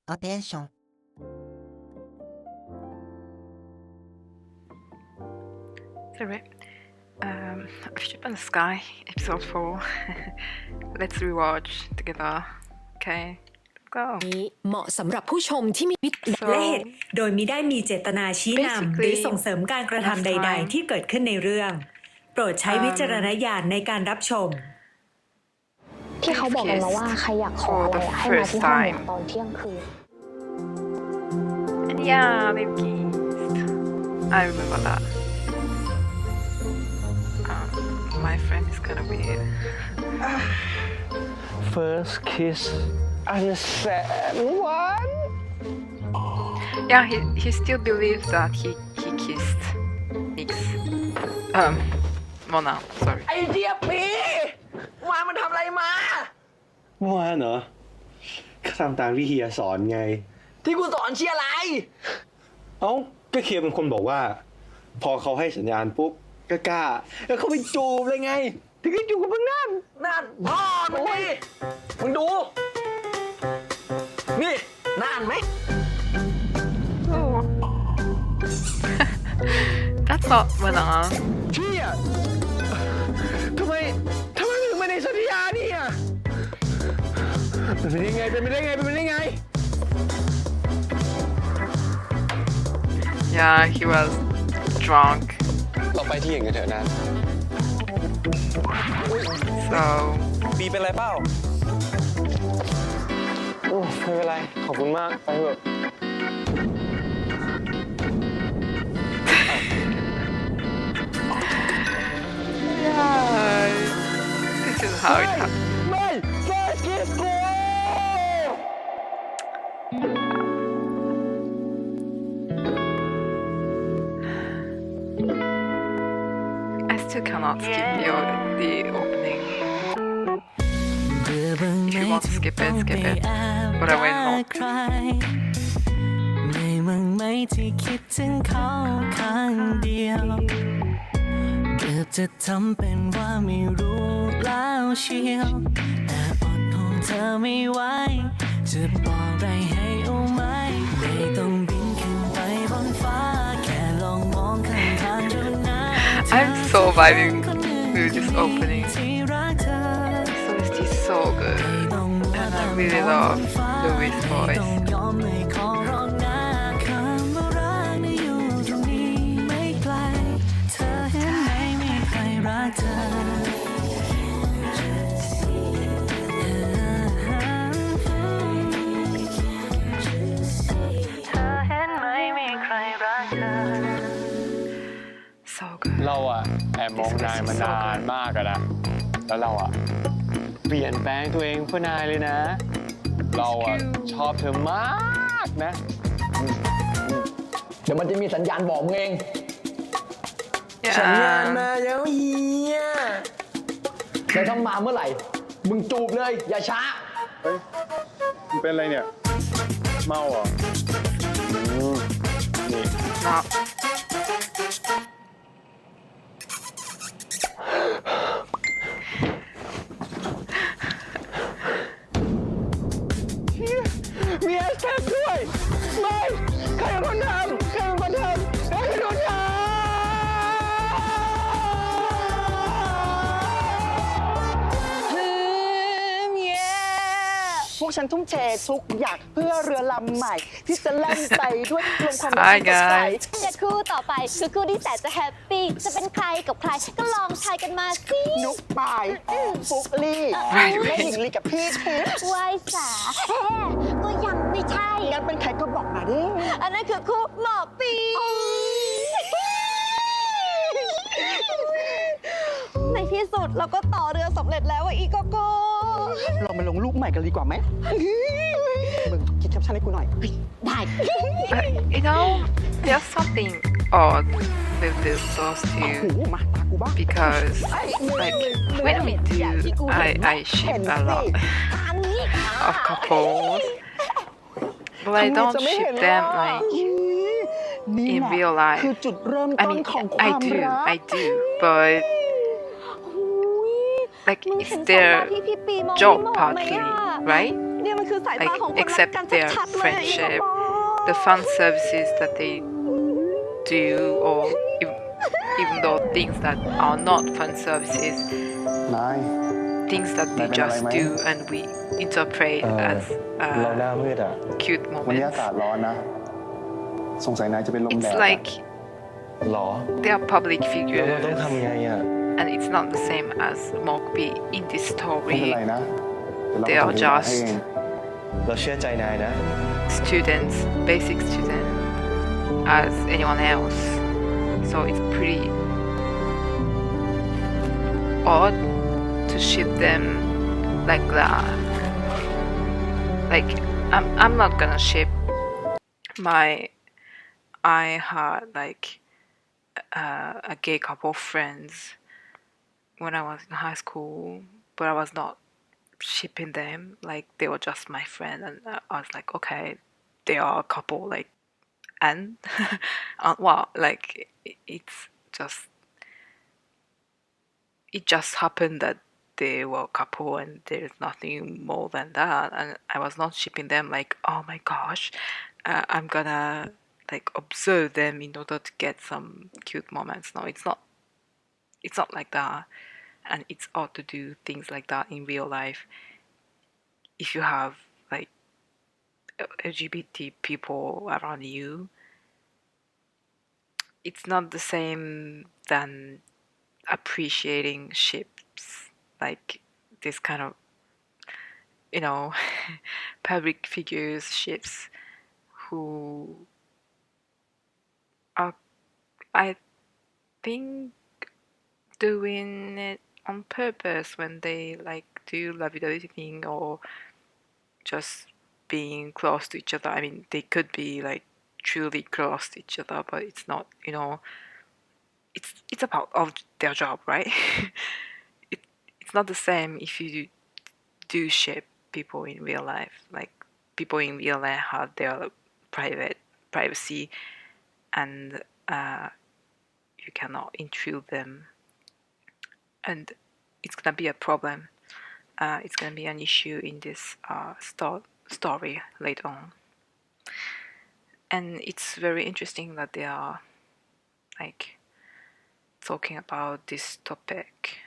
Attention. Sorry. Ship in the Sky, episode 4. Let's rewatch together. Okay, let's go. นี้เหมาะสำหรับผู้ชมที่มีวิธี So และเหตุโดยมิได้มีเจตนาชี้นำหรือส่งเสริมการกระทำใด ๆ ที่เกิดขึ้นในเรื่อง โปรดใช้วิจารณญาณในการรับชม ที่เขาบอกกันมาว่าใครอยากขออะไรอะให้มาที่ห้องเนี่ยตอนเที่ยงคืน yeah, they've kissed. I remember that. My friend is kind of weird. First kiss and the second one. Yeah, he still believes that he kissed X. Mona, sorry. ไอเดียปีวานมันทำอะไรมา เมื่อวานเหรอก็ทำตามที่เฮียสอนไง ที่กูสอนเชียร์อะไร เอ้าก็เฮียเป็นคนบอกว่า พอเขาให้สัญญาณปุ๊บก็กล้าแล้วเขาไปจูบเลยไง ถึงได้จูบกับมึงนั่น นั่นพ่อมึงดิมึงดู นี่น่านไหม Oh. That's not Mona. เชี่ยทำไมถึงไม่ได้สัญญาเนี่ยเป็นไปได้ไง Yeah, he was drunk. เราไปที่อื่นกันเถอะนะ So บีเป็นไรเปล่า โอ้ไม่เป็นไร ขอบคุณมาก ไปเถอะ yeah, this is how it happened. ไม่ first kiss กู I still cannot skip the opening. If you want to skip it, skip it. But I went Mork. ไม่มึงไม่ที่คิดถึงเขาข้างเดียวเกือบจะทำเป็นว่าไม่รู้แล้วเชียวแต่อดทนเธอไม่ไหวจะบอกอะไรให้เอาไหมไม่ต้องบินขึ้นไปบนฟ้าแค่ลองมองข้างทางดูนะ I'm so vibing with this opening. So is this so good. And I really love Louis' voice. ยอมไม่ขอร้องนะคำว่ารักน่ะอยู่ตรงนี้ไม่ไกลเธอเห็นไหมมีใครรักเธอSo good. เราอะแอบมองนายมานานมากอะนะ แล้วเราอะเปลี่ยนแปลงตัวเองเพื่อนายเลยนะ เราอะชอบเธอมากนะ เดี๋ยวมันจะมีสัญญาณบอกมึงเอง สัญญาณ Yeah. มาแล้วเฮีย แล้วถ้ามาเมื่อไหร่ มึงจูบเลย อย่าช้า เฮ้ยมันเป็นอะไรเนี่ย เมาเหรอนี่ No. มีแฮชแท็กด้วย ไม่ ใครเป็นคนทำใครเป็นคนทำใครเป็นคนทำ พวกฉันทุ่มเททุกอย่างเพื่อเรือลำใหม่ ที่จะแล่นไปด้วยลมความรัก Hi ที่สดใส guys. แต่คู่ต่อไปคือคู่ที่แสนจะแฮปปี้จะเป็นใครกับใครก็ลองทายกันมาสิ นุกปายฟุกลี่แม่หญิงลีกับพี่ทิพย์ วายสาก็ยังไม่ใช่ งั้นเป็นใครก็บอกมาดิ อันนั้นคือคู่หมอปี ในที่สุดเราก็ต่อเรือสำเร็จแล้วอีกก็ เรามาลงรูปใหม่กันดีกว่าไหมมึงคิดแคปชั่นให้กูหน่อย ได้ You know, there's something odd with those โอ้ two โหมาตากูบ้าง because, like, when we do, I ship a lot อันนี้ of couples, but I don't ship them like นี่ in แหละ real life. คือจุดเริ่ม I ต้น mean, ของความรัก I do, but like มึง it's เห็นสาย their ตาที่พี่ปีมอง job พี่หมอไหม partly, อะ right? เนี่ยมัน คือสายตา like ของคนรัก accept กัน their ชัดๆเลยอะ friendship, อีกแล้ว the fun services that they do, or even though things that are not fun services, นาย things that they just do and we interpret as เราหน้ามืดอ่ะ cute วันนี้อา moments. กาศร้อนนะ สงสัยนายจะเป็นลมแด It's ด like หรอ they are public แล้วเราต้อง figures, ทำไงอ่ะ and it's not the same as Mork in this ไม่เป็น story. ไรนะเดี๋ยวเรา They จะ are ดูแลให้ just เอง เราเชื่อใจนายนะ students, basic students, as anyone else. So it's pretty odd to ship them like that. Like I'm not gonna ship I had like a gay couple of friends when I was in high school, but I was not shipping them. Like they were just my friend, and I was like, okay, they are a couple, like, and wow, like it just happened that they were a couple, and there's nothing more than that. And I was not shipping them like, oh my gosh, I'm gonna like observe them in order to get some cute moments. No, it's not like that. And it's odd to do things like that in real life if you have like LGBT people around you. It's not the same than appreciating ships, like this kind of, you know, public figures ships who are, I think, doing it on purpose when they like do lovey-dovey thing or just being close to each other. I mean, they could be like truly close to each other, but it's not, you know, it's a part of their job, right? It's not the same if you do ship people in real life. Like people in real life have their privacy, and you cannot intrude them, and it's gonna be a problem. It's gonna be an issue in this story later on. And it's very interesting that they are like talking about this topic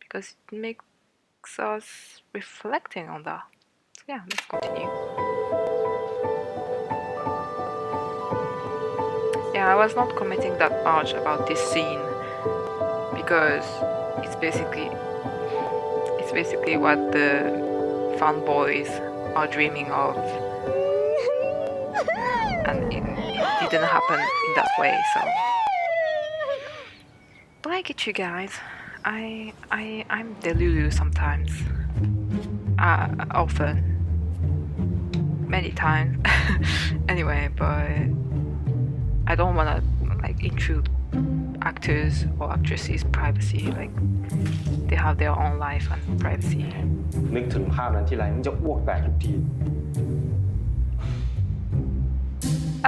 because it makes us reflecting on that. So yeah, let's continue. Yeah, I was not commenting that much about this scene because it's basically what the fanboys are dreaming of, and it didn't happen in that way. So, but I get you guys. I'm delulu sometimes, often, many times. Anyway, but I don't wanna like intrude actors or actresses' privacy. Like they have their own life and privacy. นึกถึงภาพนั้นทีไรมันจะอ้วกแตกทุกที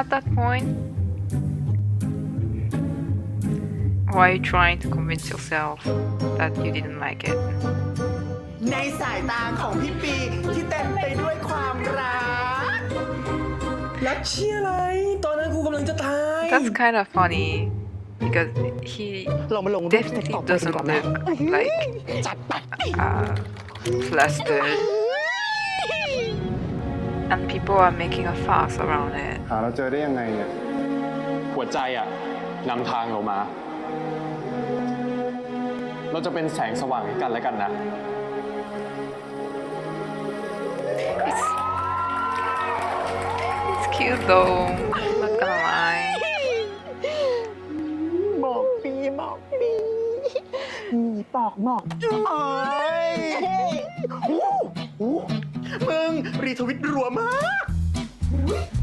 At that point, why are you trying to convince yourself that you didn't like it? ในสายตาของพี่ปีที่เต็มไปด้วยความรัก รักเชี่ยอะไร ตอนนั้นกูกำลังจะตาย That's kind of funny because he เรามาลงรูปเสร็จ definitely ต่อไปดี doesn't กว่าไหม look like จัดไป flustered, and people are making a fuss around it. หาเราเจอได้ยังไงเนี่ย หัวใจอ่ะนำทางเรามา เราจะเป็นแสงสว่างให้กันและกันนะ It's cute though, not gonna lie. หมอกปีมีปอกหมอกเอ้ยมึงรีทวิตรัวมาก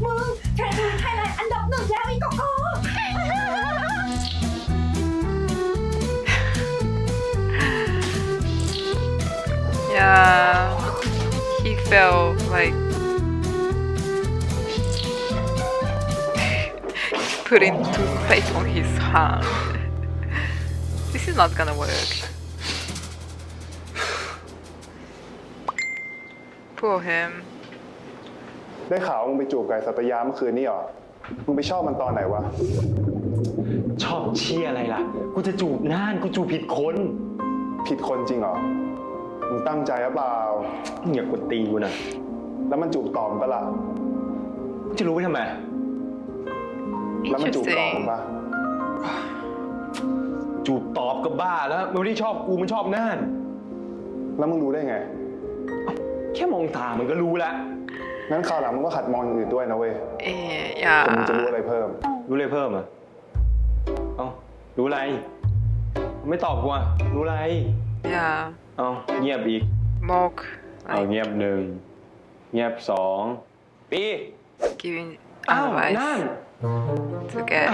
มึงแค่ดูไทยแลนด์อันดับหนึ่งแล้วอีกก็ Yeah, he felt like putting toothpaste on his hand. This is not gonna work. Poor him. ได้ข่าวว่ามึงไปจูบไก่สัตยาเมื่อคืนนี้เหรอ มึงไปชอบมันตอนไหนวะ ชอบเชี่ยอะไรล่ะ กูจะจูบน่านกูจูบผิดคน ผิดคนจริงเหรอ มึงตั้งใจหรือเปล่า อย่ากดตีกูนะ แล้วมันจูบตอบมึงปะล่ะ จะรู้ไปทำไม แล้วมันจูบตอบมึ Interesting. งปะ จูบตอบก็บ้าแล้วมันไม่ได้ชอบกูมันชอบน่าน แล้วมึงรู้ได้ไง แค่มองตามันก็รู้แล้ว งั้นคราวหลังมึงก็ขัดมองอย่างอื่นด้วยนะเว้ยคนมึงจะรู้ Yeah. อะไรเพิ่ม รู้เลยเพิ่มอ่ะเอ้ารู้อะไร ไม่ตอบกูอ่ะรู้อะไร Yeah. เอ้าเงียบอีก Mork เอา like เงียบหนึ่งเงียบสองปี giving อ้าวน่าน advice to get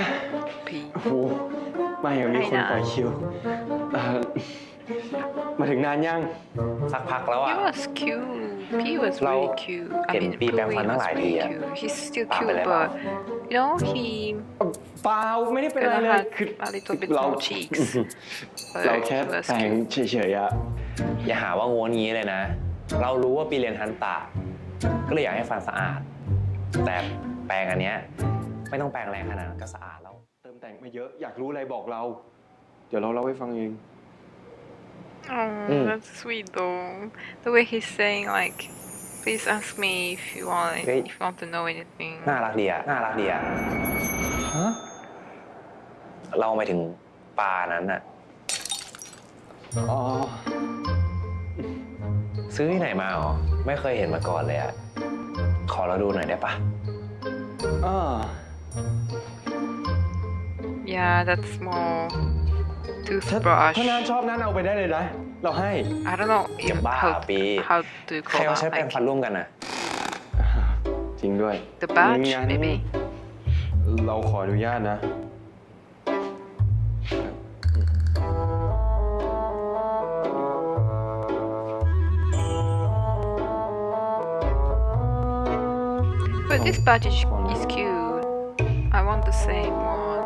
pee. โอ้โหไม่อะมีคนต่อคิวมาถึงนานยัง สักพักแล้ว He อ่ะ was cute. He wasเรา really cute. I เห็น mean, ปีแปรง Bluey ฟันตั้ง was หลายที really อะ cute. He's still ตามไป cute, เลยเปล่า but you know, he เปล่าไม่ได้เป็นอะไร could เลย have คือ had a little bit เรา more cheeks. เรา But แค่ he was แต่ง cute. เฉยๆอะ อย่าหาว่าโง้นงี้เลยนะ เรารู้ว่าปีเรียนทันตะก็เลยอยากให้ฟันสะอาด แต่แปรงอันเนี้ยไม่ต้องแปรงแรงขนาดนั้นก็สะอาดแล้ว เติมแต่งมาเยอะอยากรู้อะไรบอกเรา เดี๋ยวเราเล่าให้ฟังเอง Oh, that's sweet though. The way he's saying like, please ask me if you want to know anything. น่ารักดีอะน่ารักดีอะ ฮะ เราไปถึงปลานั้นอะ อ๋อ ซื้อที่ไหนมาหรอ ไม่เคยเห็นมาก่อนเลยอะขอเราดูหน่อยได้ปะ อ่า Yeah, that's more ถ้า toothbrush. นานชอบนั้นเอาไปได้เลยนะ เราให้ I don't know อย่าบ้า ปี how do you ใคร call เขาใช้ that? แปรง Like ฟันร่วมกันอะ จริงด้วย the badge, งั้น maybe. เราขออนุญาตนะ But this badge is cute. I want the same one.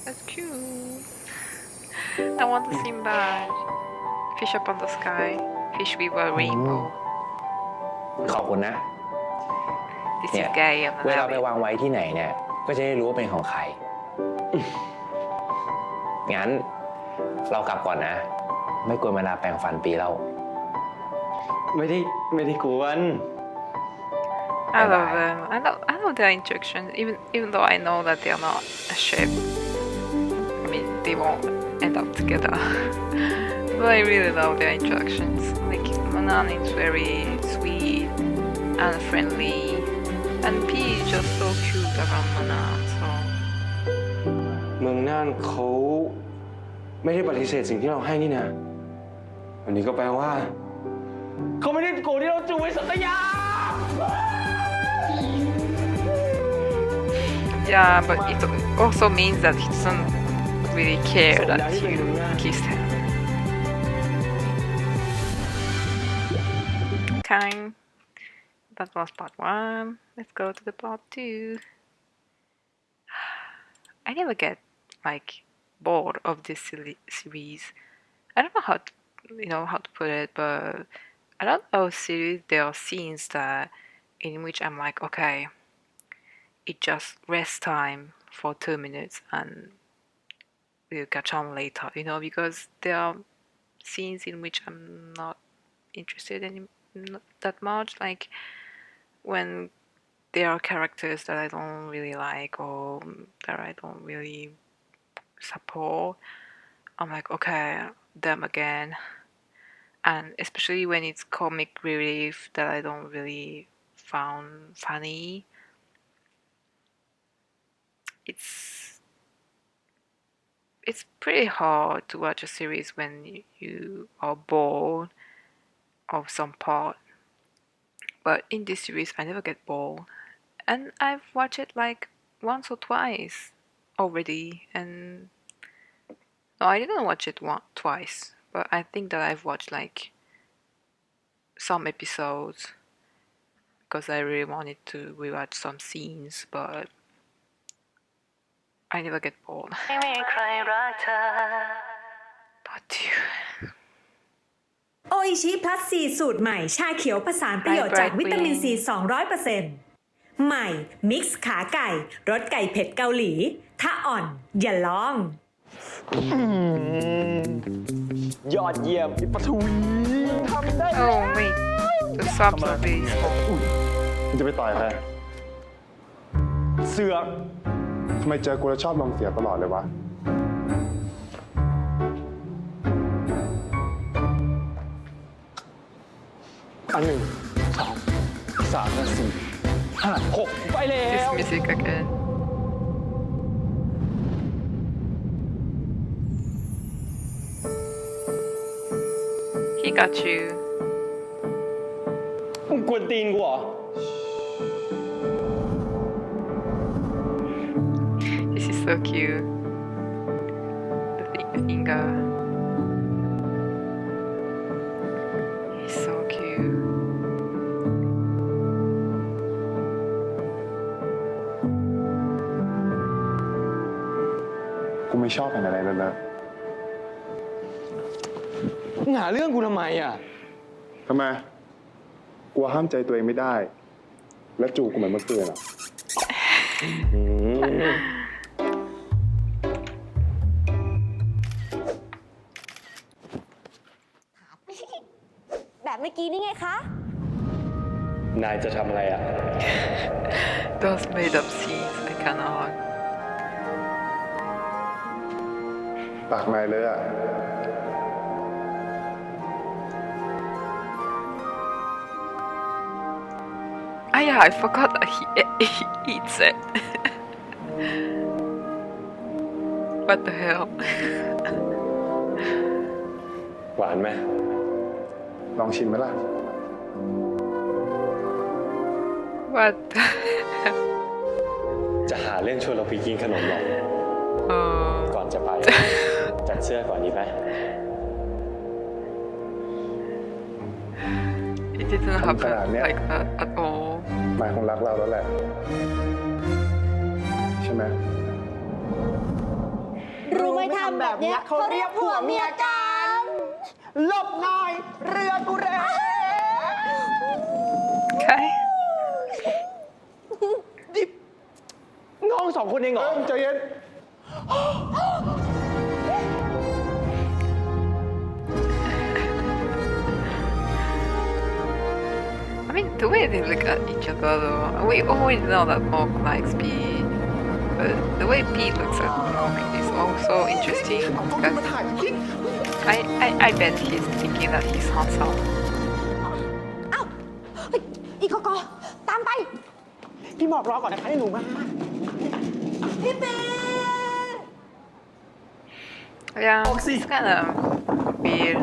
That's cute. I want the same badge. Fish up on the sky. Fish with a rainbow. ขอบคุณนะ This เนี่ is ย gay and เว I ลา love ไป it. วางไว้ที่ไหนเนี่ย ก็จะได้รู้ว่าเป็นของใคร งั้นเรากลับก่อนนะ ไม่กวนเวลาแปรงฟันปีเรา ไม่ได้กวน I love them. I love their instructions, even though I know that they are not a ship. I mean, they won't end up together. But I really love their instructions. Like Manan is very sweet and friendly, and P is just so cute around Manan. So เมืองน่านเขาไม่ได้ปฏิเสธสิ่งที่เราให้นี่นะอันนี้ก็แปลว่า เขาไม่ได้โกรธที่เราจูบไว้สัตยา yeah, but it also means that he doesn't really care that you kissed him. Okay, that was part 1. Let's go to the part 2. I never get like bored of this series. I don't know how to put it, but a lot of series there are scenes that in which I'm like, okay, it just rest time for 2 minutes and we'll catch on later, because there are scenes in which I'm not interested in not that much, like when there are characters that I don't really like or that I don't really support. I'm like, okay, them again. And especially when it's comic relief that I don't really found funny. It's pretty hard to watch a series when you are bored of some part. But in this series, I never get bored. And I've watched it like once or twice already. And no, I didn't watch it twice. But I think that I've watched like some episodes because I really wanted to rewatch some scenes. But I never get bored. ไม่มีใครรักเธอ But you. โออิชิพลัสซีสูตรใหม่ชาเขียวผสานประโยชน์จากวิตามินซี 200% ใหม่มิกซ์ขาไก่รสไก่เผ็ดเกาหลีถ้าอ่อนอย่าลอง ยอดเยี่ยมปะทุยทำได้ Oh wait, the subs are very small. มึงจะไปต่อยใคร เสือก ทำไมเจอกูแล้วชอบลงเสียตลอดเลยวะ อัน1 2 3 4 5 6ไปแล้ว This music again. He got you. มึงกวนตีนกูเหรอ This is so cute. The finger. He's so cute. กูไม่ชอบเป็นอะไรเลยนะ มึงหาเรื่องกูทำไมอ่ะ ทำไมกลัวห้ามใจตัวเองไม่ได้ แล้วจูบกูเหมือนเมื่อคืนอ่ะ แบบเมื่อกี้นี่ไงคะ นายจะทำอะไรอ่ะ Those made up scenes, I cannot. ปากนายเลยอ่ะ Ah yeah, I forgot that he eats it. What the hell? หวานไหม ลองชิมไหมล่ะ What? จะหาเรื่องชวนเราไปกินขนมหรอ ก่อนจะไป จัดเสื้อก่อนดีไหม It didn't happen yeah. like that at all. นายคงรักเราแล้วแหละ ใช่ไหม รู้ไหมทำแบบเนี้ยเขาเรียกผัวเมียกันหลบหน่อย เรือกูเร็ว Okay. น้อง2 คนเองเหรอ ใจเย็น I mean, the way they look at each other, though, we always know that Mork likes P, but the way P looks at Mork is also interesting. Because I bet he's thinking that he's handsome. เอ้าเฮ้ยอีกกอตามไป พี่หมอกรอก่อนนะคะให้หนูมาพี่เป้ Yeah, it's kind of weird,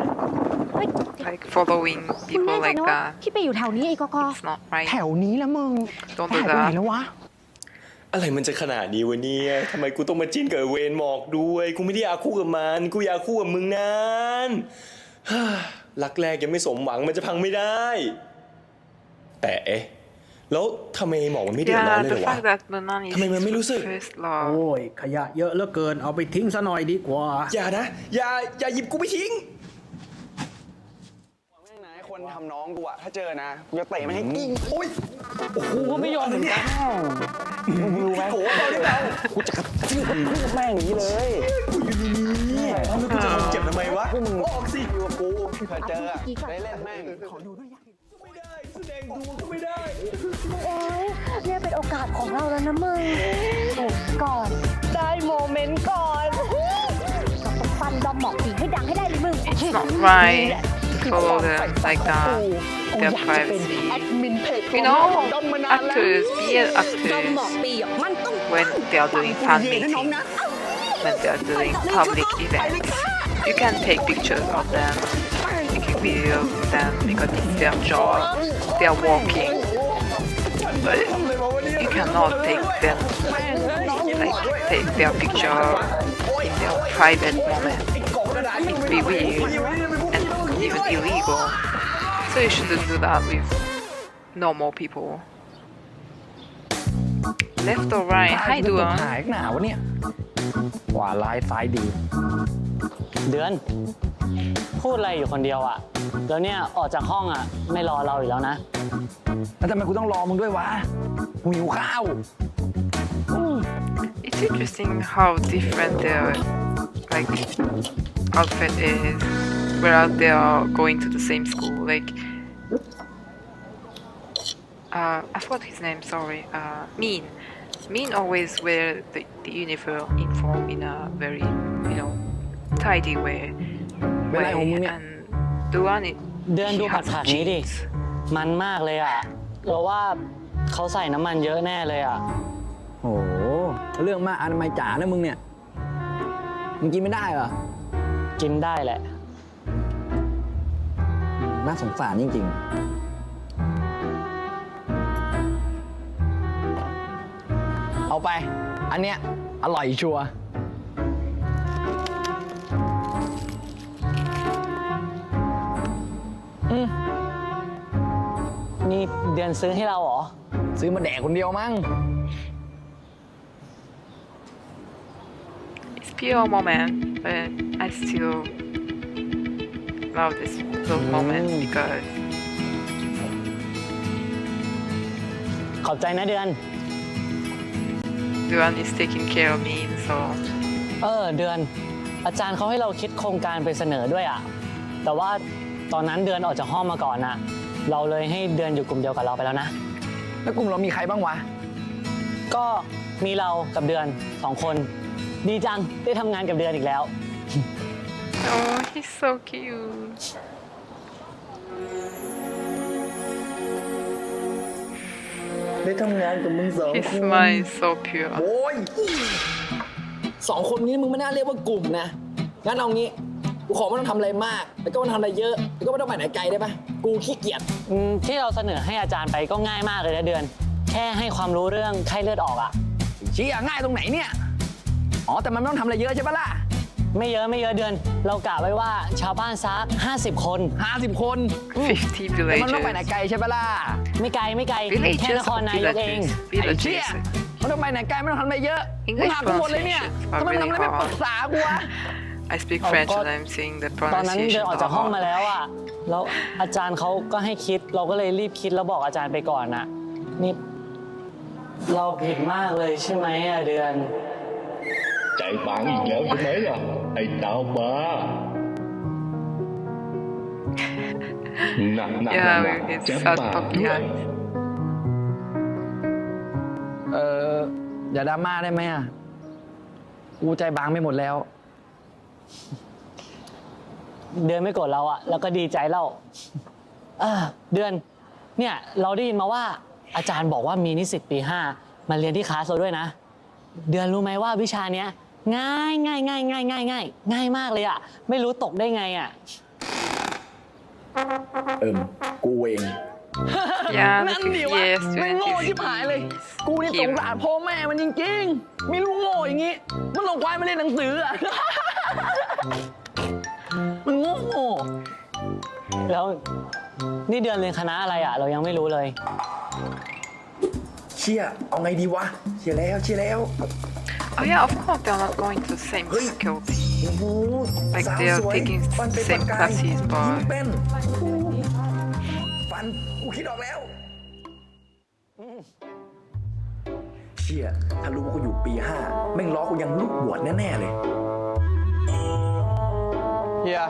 like following คุณ people แน่ใจ like นะว่า that. พี่ไปอยู่แถวนี้อีกกอ It's not right. แถวนี้แล้วมึง Don't หาย do ไปไหน that. แล้ววะ อะไรมันจะขนาดนี้วะเนี่ยทำไมกูต้องมาจิ้นกับเวนหมอกด้วย กูไม่ได้อยากคู่กับมัน กูอยากคู่กับมึงนาน รักแรกยังไม่สมหวังมันจะพังไม่ได้ แต่เอ๊ะ แล้วทำไมหมอกมันไม่เดือดร้อน Yeah, เลยเหร the อวะ fact that Manan is ทำไมมันไม่รู้สึก his first love. โอ้ย ขยะเยอะเหลือเกิน เอาไปทิ้งซะหน่อยดีกว่า อย่านะ อย่าหยิบกูไปทิ้ง คนทำน้องกูอะถ้าเจอนะกูจะเตะมันให้กิ้ง โอ้ย กูก็ไม่ยอมเหมือนกันมึงรู้ไหมโอ้เบาดิเบากูจะกระทืบมันพูดแม่งอย่างนี้เลย กูอยู่นี่ทำไมกูจะทำเจ็บทำไมวะ พวกมึง ออกสิ อยู่กับกูเคยเจออะได้เล่นแม่ง ขอดูด้วยอยากเห็น ไม่ได้แสดงดูก็ไม่ได้ โอ๊ยเนี่ยเป็นโอกาสของเราแล้วนะมึงเห็นก่อน ได้โมเมนต์ก่อนเราต้องฟันดอมหมอกผีให้ดังให้ได้เลยมึง It's not right to follow them like that. Their privacy. แอดมินเพจ You know, ดอมมานานแล้ว actors, be ดอมหมอก actors ปีอ่ะมันต้อง when they are doing fan เย่นะน้อง meetings, นะ when they are doing public events. You can take pictures of them, take videos of them because it's their job. They are working. But you cannot take them, like, take their picture in their private moment. It'd be weird and even illegal. So you shouldn't do that with normal people. left or right ให้ดู ตายหายหนาวะเนี่ยขวาลายซ้ายดี เดือน พูดอะไรอยู่คนเดียวอ่ะ แล้วเนี่ยออกจากห้องอ่ะ ไม่รอเราอีกแล้วนะ แล้วทำไมกูต้องรอมึงด้วยวะกูหิวข้าว It's interesting how different their like outfit is, whereas they are going to the same school. Like, I forgot his name. Sorry. Mean always wear the uniform in a very tidy way. And Duan it. เดือนดูผัดผักนี้ดิ มันมากเลยอ่ะ เราว่าเขาใส่น้ำมันเยอะแน่เลยอ่ะ โอ้โหเรื่องมากอนามัยจ๋านะมึงเนี่ยมึงกินไม่ได้เหรอ กินได้แหละ น่าสงสารจริงๆเอาไปอันเนี้ยอร่อยชัวร์ นี่เดือนซื้อให้เราเหรอ ซื้อมาแดกคนเดียวมั้ง It's pure moment, but I still love this moment because ขอบใจนะเดือน Duan is taking care of me. So เดือน อาจารย์เขาให้เราคิดโครงการไปเสนอด้วยอ่ะ แต่ว่าตอนนั้นเดือนออกจากห้องมาก่อนน่ะ เราเลยให้เดือนอยู่กลุ่มเดียวกับเราไปแล้วนะ แล้วกลุ่มเรามีใครบ้างวะ ก็มีเรากับเดือน2 คน ดีจังได้ทำงานกับเดือนอีกแล้ว oh, he's so cute. ได้ทำงานกับมึง2 His smile is so pure. โอ้ย2 คนนี้มึงไม่น่าเรียกว่ากลุ่มนะงั้นเอางี้กูขอไม่ต้องทำอะไรมากแล้วก็ไม่ต้องทำอะไรเยอะแล้วก็ไม่ต้องไปไหนไกลได้ปะกูขี้เกียจ ที่เราเสนอให้อาจารย์ไปก็ง่ายมากเลยนะเดือน แค่ให้ความรู้เรื่องไข้เลือดออกอ่ะ ชี้ง่ายตรงไหนเนี่ยอ๋อแต่มันไม่ต้องทำอะไรเยอะใช่ปะล่ะ ไม่เยอะเดือน เรากะไว้ว่าชาวบ้านซัก50 คน 50 คน 50 แต่มันต้องไปไหน villages. ไกลใช่ปะล่ะ ไม่ไกลแค่น Villages คร or นายกเอง villages? ไอ้เชี่ย Villages. มันต้องไปไหนไกลไม่ต้องทำอะไรเยอะมึง English หากูหมดเลยเนี่ย pronunciations are ทำไมมึง really ไม่ปรึก hard. ษากูวะ I speak French and I'm saying the ตอนนั้นเดิน pronunciation ออก are จากห้องมา hard. แล้วอ่ะแล้วอาจารย์เขาก็ให้คิด เราก็เลยรีบคิดแล้วบอกอาจารย์ไปก่อนน่ะนี่เราผิดมากเลยใช่ไหมอะเดือน ใจบางอีกแล้วใช่ไหมล่ะไอ้ดาวบ้าหนัก Yeah, with his แจ๊บ sad ปาก puppy ด้วย eyes. อย่าดราม่าได้ไหมอ่ะกูใจบางไม่หมดแล้ว เดือนไม่โกรธเราอะแล้วก็ดีใจแล้วเดือนเนี่ยเราได้ยินมาว่าอาจารย์บอกว่ามีนิสิตปี 5มาเรียนที่คลาสเราด้วยนะ เดือนรู้ไหมว่าวิชาเนี้ยง่ายมากเลยอะไม่รู้ตกได้ไงอะ กูเอง Yeah, นั่น the ดิวะ yes ไม่ student โง่ is ชิบหายเลย กูนี่สงสารพ่อแม่มันจริงๆ มีลูกโง่อย่างงี้ มันหลงควายมาเรียนหนังสืออ่ะ มันโง่ แล้วนี่เดือนเรียนคณะอะไรอะเรายังไม่รู้เลย เชี่ยเอาไงดีวะ เชี่ยแล้ว Oh yeah, of course they are not going to the same faculty. โอ้โห Like สาว they are สวย taking ฟันเป็น same ปากกาย classes, ยิ้ม but เป็นฟันกูคิดออกแล้ว เชี่ยถ้ารู้ว่ากูอยู่ปี 5 แม่งล้อกูยังลูกบวชแน่ๆเลย เฮีย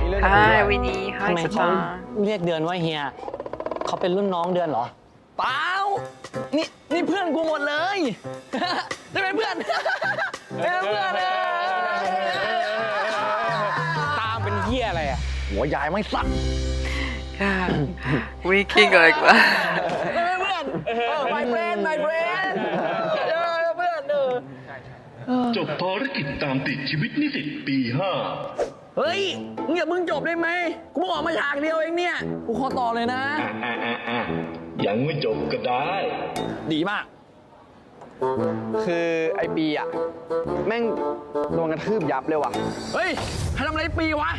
มีเรื่องจะคุยด้วย Hi Winnie, ทำ hi ไมเขา Satan. เรียกเดือนว่าเฮียเขาเป็นรุ่นน้องเดือนเหรอ เปล่า นี่เพื่อนกูหมดเลย ได้ไหมเพื่อน เป็นเพื่อนเลย ตามเป็นเฮียอะไรอ่ะ หัวยายไม่สั่น Yeah, winking like that. ได้ไหมเพื่อนmy friend เพื่อนจบภารกิจตามติดชีวิตนิสิตปี 5 เฮ้ย มึงอย่ามึงจบได้ไหม กูเพิ่งออกมาฉากเดียวเองเนี่ย กูขอต่อเลยนะ ยังไม่จบก็ได้ ดีมาก คือไอปีอ่ะ แม่งโดนกระทืบยับเลยว่ะ เฮ้ย ใครทำอะไรปีวะ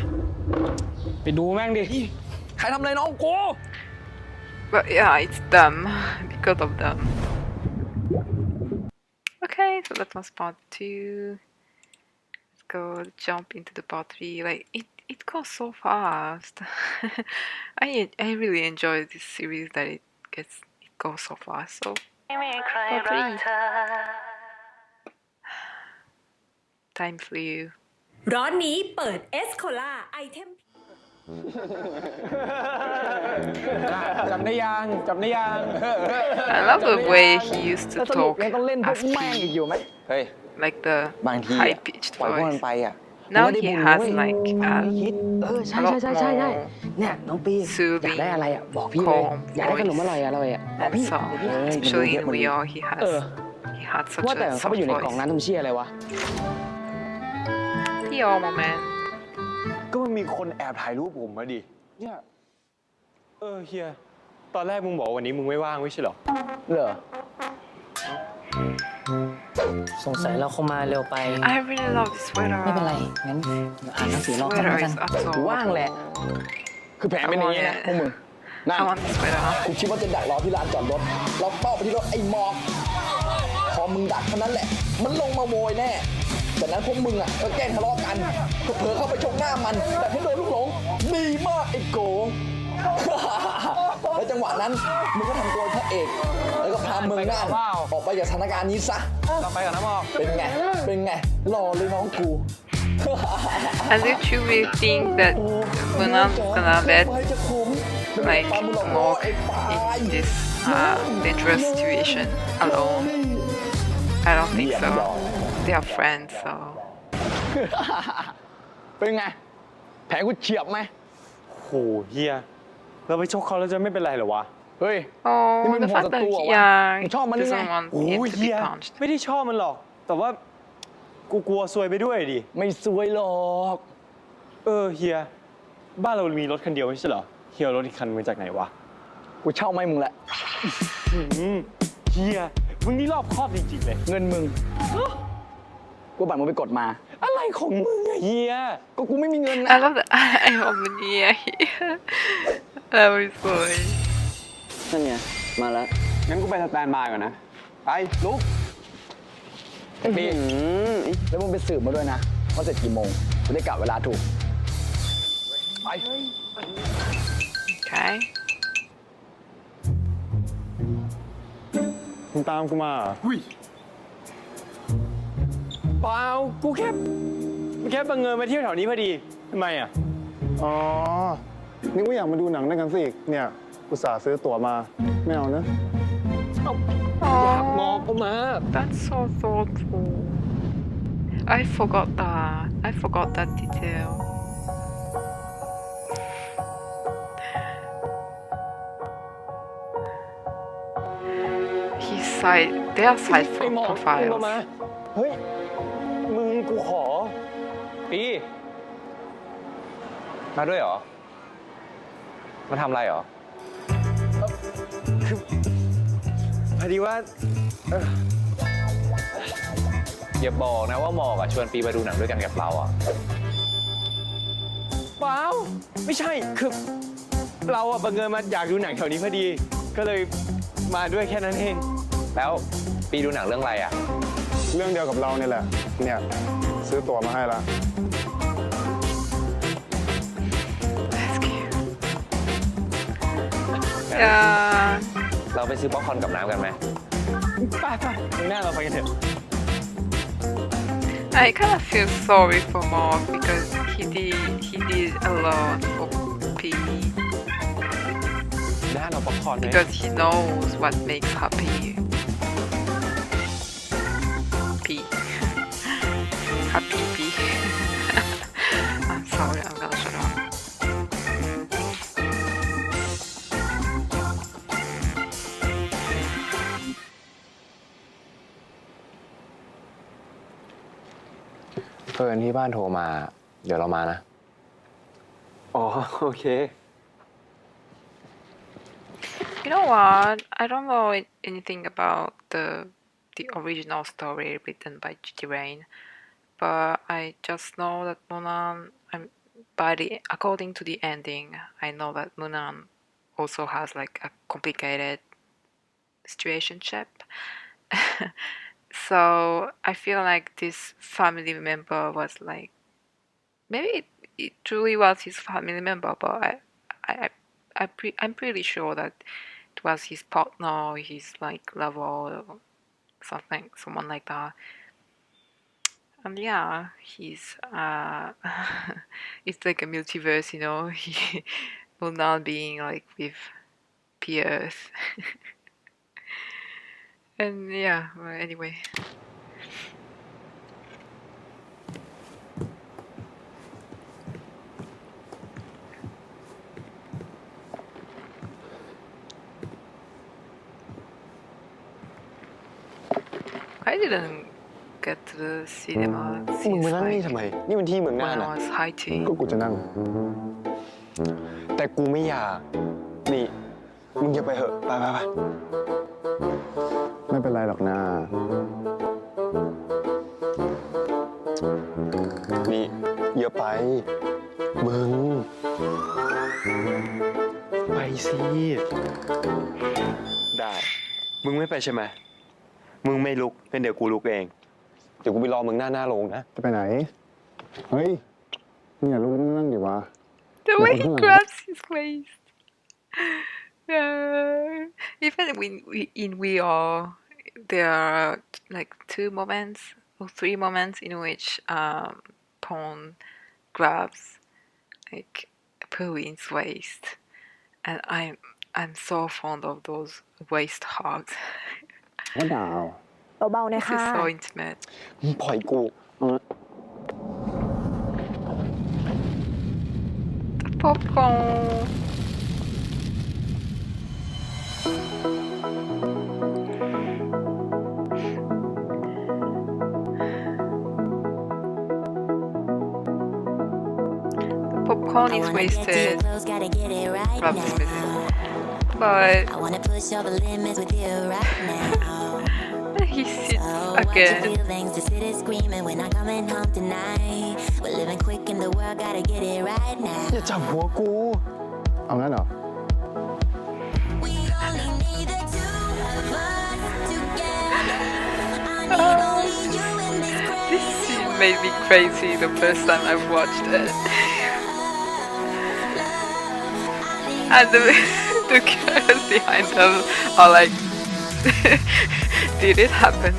ไปดูแม่งดิ ใครทำอะไรน้องกู But yeah, it's them because of them. so that was part 2. Let's go jump into the part 3. Like it goes so fast. I really enjoy this series that it goes so fast. So part 3. Time flew. ร้อนนี้เปิดเอสโคล่าไอเทม จำได้ยังจำได้ยัง I love the way he used to แล้วสรุป talk ยังต้องเล่นพวก as แม่งอีก he, อยู่ไหม เฮ้ย like the บางที high pitched ปล่อยพวกมัน voice. ไปอ่ะ Now he has like คิดใช่ a lot ใช่ใช่ใช่ more เนี่ยน้องปีอยาก soothing, ได้อะไรอ่ะบอกพี่เลย calm อยากได้ขนมอ voice ร่อยอะไรอ่ะบอก and พี่ soft. เฮ้ย Especially in มัน VR, he เออ had such ว่าแต่ a เขา soft ไปอยู่ในกล่อง voice. นั้นทำเชี่ยอะไรวะ VR moment. ก็มันมีคนแอบถ่ายรูปผมมาดิ เนี่ย เฮีย ตอนแรกมึงบอกวันนี้มึงไม่ว่างไม่ใช่เหรอ เหรอ สงสัยเราคงมาเร็วไป I really love this sweater. ไม่เป็นไร งั้นเดี๋ยวอ่านหนังสือรอก่อน Sweater แล้วกัน is ว่างแหละ adorable. คือแผนเป็นอย่างนี้นะพวกมึงนั่น I want this sweater. กูคิดว่าจะดักรอที่ลานจอดรถ เราเป้าไปที่รถไอ้หมอก พอมึงดักเท่านั้นแหละ มันลงมาโวยแน่ จากนั้นพวกมึงอ่ะก็แกล้งทะเลาะกัน เผลอเข้าไปชกหน้ามัน แต่ให้โดนลูกหลง ดีมากไอ้โก แล้วจังหวะนั้นมึงก็ทำตัวพระเอก แล้วก็พาเมืองน่านออกไปจากสถานการณ์นี้ซะ เราไปก่อนนะหมอก เป็นไง เป็นไง รอเลยน้องกู And did you really think that Munan's gonna let like Mork in this dangerous situation alone? I don't think so. They are friends, so. เป็นไง แผนกูเฉียบไหม โหเฮีย เราไปชกเขาแล้วจะไม่เป็นไรเหรอวะ เฮ้ย Oh, Ini the memang fact that satu awak. yeah, Macam mana ni? doesn't want โอ้ him ย to เฮี be ย punched. ไม่ได้ชอบมันหรอก แต่ว่ากูกลัวซวยไปด้วยดิ ไม่ซวยหรอก เฮีย บ้านเรามีรถคันเดียวไม่ใช่เหรอ เฮียเอารถอีกคันมาจากไหนวะ กูเช่าไม่มึงแหละ เฮีย มึงนี่รอบคอบจริงๆเลย เงินมึง กูบัตรมึงไปกดมา อะไรของมึงอะเฮีย ก็กูไม่มีเงินนะ I love that. I love the yeah. That was funny. นั่นไง มาแล้ว งั้นกูไปสแตนบายก่อนนะ ไปลุก ปีแล้วมึงไปสืบมาด้วยนะ ว่าเสร็จกี่โมงจะได้กะเวลาถูก ไป Okay. มึงตามกูมาเหรอ เปล่า กูแค่บังเอิญมาเที่ยวแถวนี้พอดี ทำไมอ่ะ อ๋อ นี่กูอยากมาดูหนังด้วยกันสิ เนี่ยอุตส่าห์ซื้อตั๋วมา ไม่เอานะ มองกูมา That's so thoughtful. I forgot that detail. Their side ไอ้หมอกมึง profiles. มา เฮ้ย มึงกูขอ ปี มาด้วยเหรอ มาทำอะไรเหรอ พอดีว่า อย่าบอกนะว่าหมอกอะชวนปีมาดูหนังด้วยกันกับเราอะ เปล่า ไม่ใช่ คือ เราอะบังเอิญมาอยากดูหนังแถวนี้พอดี ก็เลยมาด้วยแค่นั้นเอง แล้วปีดูหนังเรื่องอะไรอะ เรื่องเดียวกับเราเนี่ยแหละ เนี่ยซื้อตั๋วมาให้ละ That's cute. Yeah. เราไปซื้อป๊อปคอร์นกับน้ำกันไหม ไปหน้าเราไปกันเถอะ I kind of feel sorry for Mork because he did a lot for P ด้านเอาป๊อปคอร์นไหม because he knows what makes happy. P. Happy P. I'm sorry, I'm gonna shut up. เพื่อนที่บ้านโทรมา เดี๋ยวเรามานะ อ๋อ โอเค You know what? I don't know anything about the original story written by G.T. Rain, but I just know that Munan. According to the ending, I know that Munan also has like a complicated situationship. So I feel like this family member was like, maybe it truly was his family member, but I'm pretty sure that it was his partner, his like lover, or something, someone like that. And yeah, he's it's like a multiverse, you know. He will not being like with Pierce. And yeah, well, anyway. I didn't get to the cinema มึง since มานั่งนี่ like ทำไม นี่มันที่เมืองน่า when น I นะ was hiking. ก็กูจะนั่ง แต่กูไม่อยาก นี่ มึงอย่าไปเหอะ ไป ไม่เป็นไรหรอกนะ นี่อย่าไป มึง ไปสิ ได้ มึงไม่ไปใช่ไหม มึงไม่ลุกเป็นเดี๋ยวกูลุกเอง เดี๋ยวกูไปรอมึงหน้าโรงนะ จะไปไหน เฮ้ยมึงอย่าลุกนั่งดิวะ The way he grabs his waist. Even in We Are, there are like 2 moments or 3 moments in which Pawn grabs like Pauline's waist, and I'm so fond of those waist hugs. ว่าดาว เบาๆนะ This คะ is so intimate. มึงปล่อยกู Popcorn. The popcorn is wasted. Love this music. But he sits again. We're living quick in the world, gotta get it right now. อย่าจับหัวกู เอางั้นเหรอ We only need the two of us together. I need only you in this This crazy scene made me crazy the first time I watched it. And the girls behind them are like, did it happen?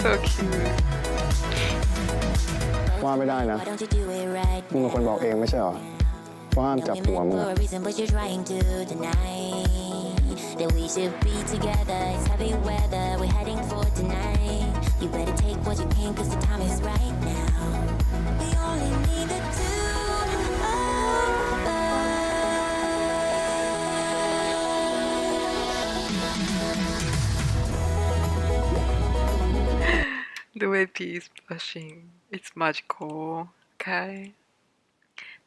So cute. ว่าไม่ได้นะ Why don't you do it right มึงเป็นคนบอกเองไม่ใช่เหรอว่าห้ามจับหัวมึง for อะ a reason, but you're trying to deny that we should be together. It's heavy weather, we're heading for tonight. You better take what you can, cause the time is right now. We only need the two of us. The way P is blushing, it's magical. Okay.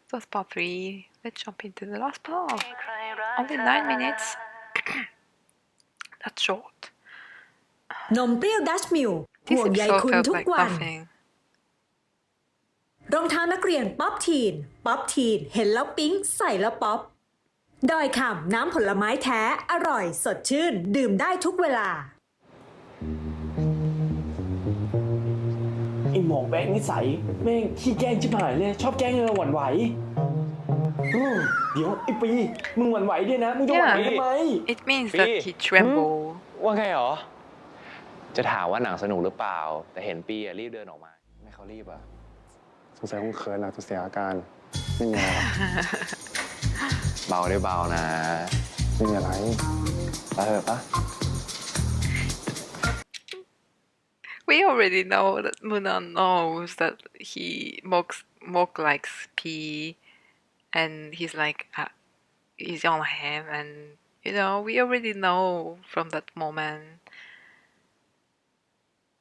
That was part 3. Let's jump into the last part. Only 9 minutes. That's short. นมเปรี้ยวดัชมิล This ห่วงใย episode คุณ felt ทุก like วัน nothing. รองเท้านักเรียนป๊อปทีน ป๊อปทีน เห็นแล้วปิ๊งใส่แล้วป๊อป ดอยคำน้ำผลไม้แท้ อร่อย สดชื่น ดื่มได้ทุกเวลา ไอ้หมอกแบงนิสัยแม่งขี้แกล้งชิบหายเลย ชอบแกล้งเราหวั่นไหว เดี๋ยวไอ้ปี มึงหวั่นไหวด้วยนะ มึงจะหวั่นไหวทำไม It means that he trembled. ว่าไงหรอ จะถามว่าหนังสนุกหรือเปล่า แต่เห็นปีอะรีบเดินออกมา ไม่เขารีบอ่ะ สงสัยคงเขินอ่ะจะเสียอาการ ไม่มีอะไรหรอก เบาได้เบานะ ไม่มีอะไรไปเถอะปะ We already know that Muna knows that Mork likes P, and he's like, he's on him, and you know, we already know from that moment.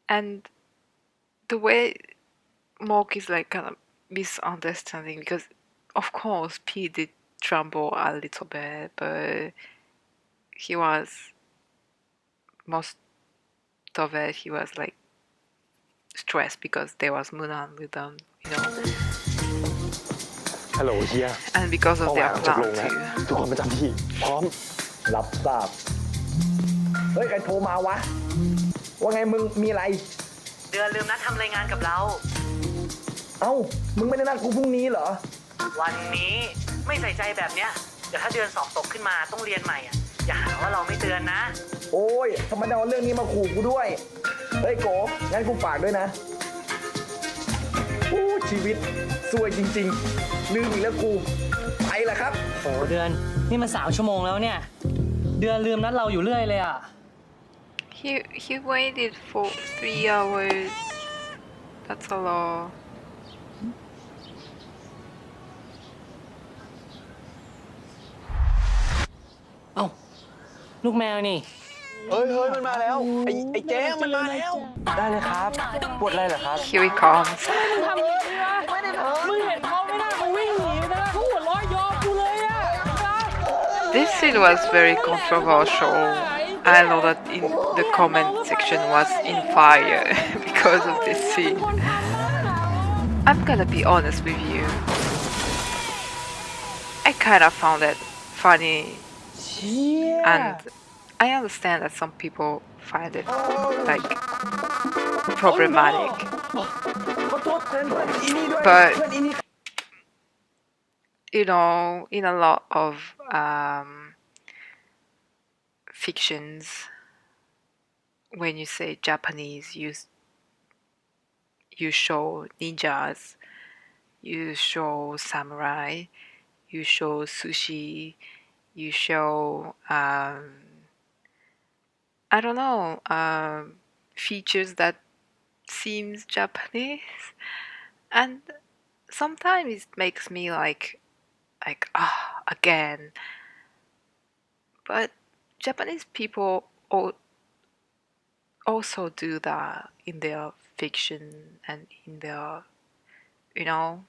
And the way Mork is like kind of misunderstanding, because of course P did tremble a little bit, but he was most of it, he was like stressed because there was Munan with them, you know. ฮัลโหลเฮีย And because of เป้าห their มายออกจากโรง plan แล้ว too. ทุกคนประจำที่ พร้อม รับทราบ เฮ้ยใครโทรมาวะ ว่าไงมึงมีอะไร เดือนลืมนัดทำรายงานกับเรา เอ้า มึงไม่ได้นัดกูพรุ่งนี้เหรอ วันนี้ไม่ใส่ใจแบบเนี้ย เดี๋ยวถ้าเดือนสอบตกขึ้นมาต้องเรียนใหม่อ่ะ อย่าหาว่าเราไม่เตือนนะ โอ้ยทำไมต้องเอาเรื่องนี้มาขู่กูด้วย เฮ้ยโกงั้นกูฝากด้วยนะโอ้ชีวิตซวยจริงๆ ลืมอีกแล้วกู ไปละครับ โหเดือนนี่มัน3 ชั่วโมงแล้วเนี่ย เดือนลืมนัดเราอยู่เรื่อยเลยอ่ะ He waited for 3 hours. That's a lot. เอ้า ลูกแมวนี่ เฮ้ยมันมาแล้ว ไอ้เจ๊มันมาแล้ว ได้เลยครับ ปวดอะไรเหรอครับ Here he comes. มึงเห็นเขาไม่ได้มึงวิ่งหนีนะเขาหัวเราะยอกูเลยอ่ะ This scene was very controversial. I know that in the comment section was in fire because of this scene. I'm gonna be honest with you. I kind of found it funny, and I understand that some people find it like problematic. But you know, in a lot of fictions, when you say Japanese, you show ninjas, you show samurai, you show sushi, you show I don't know, features that seems Japanese, and sometimes it makes me like again. But Japanese people also do that in their fiction and in their, you know,